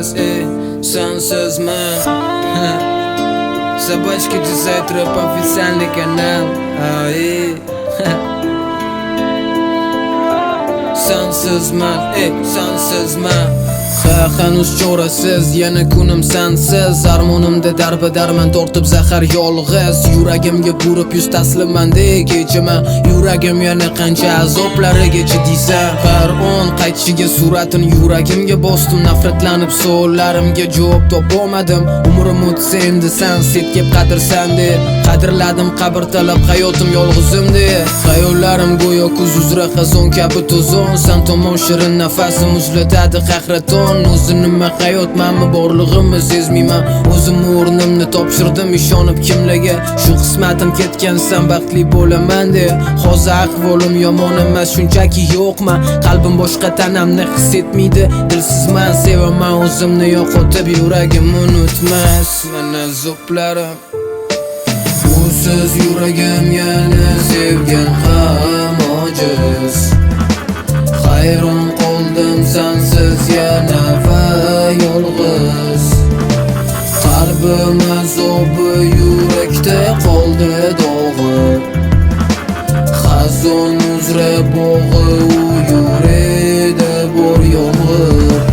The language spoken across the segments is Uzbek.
sensiz, sensiz man. Собачки дизайт рэп официальный канал. Sensiz man, sensiz man. Hanuz chorasiz, yana kunim sensiz. Armonimda darma-darman tortib zahar yolg'iz. Yuragimga burib yuz taslimmandek kechaman. Yuragim yana qancha azoblariga chidiysan. Har on qaytishiga suratin yuragimga bosdim. Nafratlanib savollarimga javob topolmadim. Umrim o'tsa endi sensiz deb qadrsan deb qadrladim qabr talab hayotim yolg'izimda. Xayollarim go'yo kuz uzra xazon kabi to'zon. Sen tomon shirin nafasim muzlatadi qahraton. O'zi nima hayot menmi borlig'imni sezmayman. O'zim o'rnimni topshirdim ishonib kimlarga. Shu qismatim ketgansan baxtli bo'laman deb. Hozir ahvolim yomon emas, shunchaki yo'qman. Qalbim boshqa, tanamni his etmaydi. Dilsizman, sevaman o'zimni yo'qotib yuragim unutmas. Mana zo'plarim usiz yuragim yana sevgan ham ojiz. Hayron qoldim sensiz yana va yolg'iz. Qalbim azobi yurakda qoldi dog'i. Xazon uzra bog'i u yurida bor yomg'ir.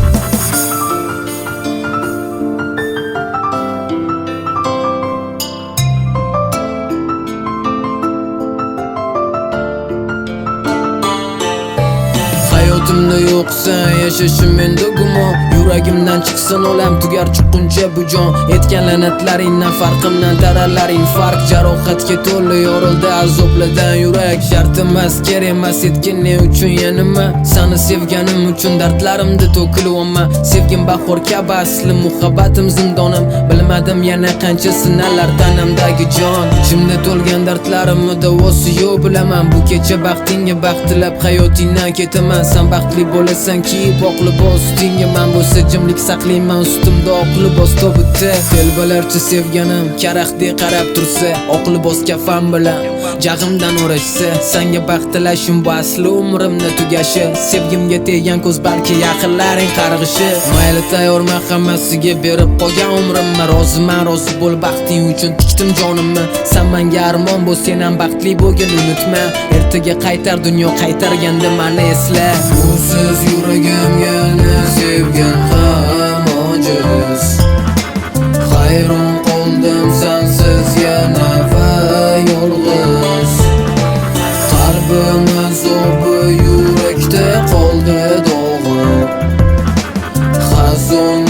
Hayotimda yo'qsan, yashashim menda gumon. Yuragimdan chiqsin olam tugar chiqquncha bu jon. Etgan la'natlaringdan farqimdan taralaring farq. Jarohatga to'la yorildi azoblardan yurak. Shart emas, kerak emas etgan ne uchun yanima. Seni sevganim uchun dardlarimda to'kilyapman. Sevgim bahor kabi asli muhabbatim zindonim. Bilmadim yana qancha sinalar tanamdagi jon. Ichimda to'lgan dardlarimni davosi yo'q bilaman. Bu kecha baxtingga baxt tilab hayotingdan ketaman. Sen baxtli bo'lasan ki oq libos ustingga, men bo'lsa jimlik saqlayman ustimda oq libos tobutda. Telbalarcha sevganim karaxtdek qarab tursa, oq libos kafan bilan jag'imdan o'rashsa, senga baxt tilashim bu asli umrimni tugashi. Sevgimga teggan ko'z balki yaqinlaring qarg'ishi. Mayli tayyorman hammasiga berib qolgan umrimni. Roziman, rozi bo'l baxting uchun tikdim jonimni. Sen menga armon bo'l, sen ham baxtli bo'lgin unutma. Ertaga qaytar dunyo qaytarganda meni esla. Usiz yuragim yana sevgan ham ojiz. Hayron qoldim sensiz yana va yolg'iz. Qalbim azobi yurakda qoldi dog'i. Xazon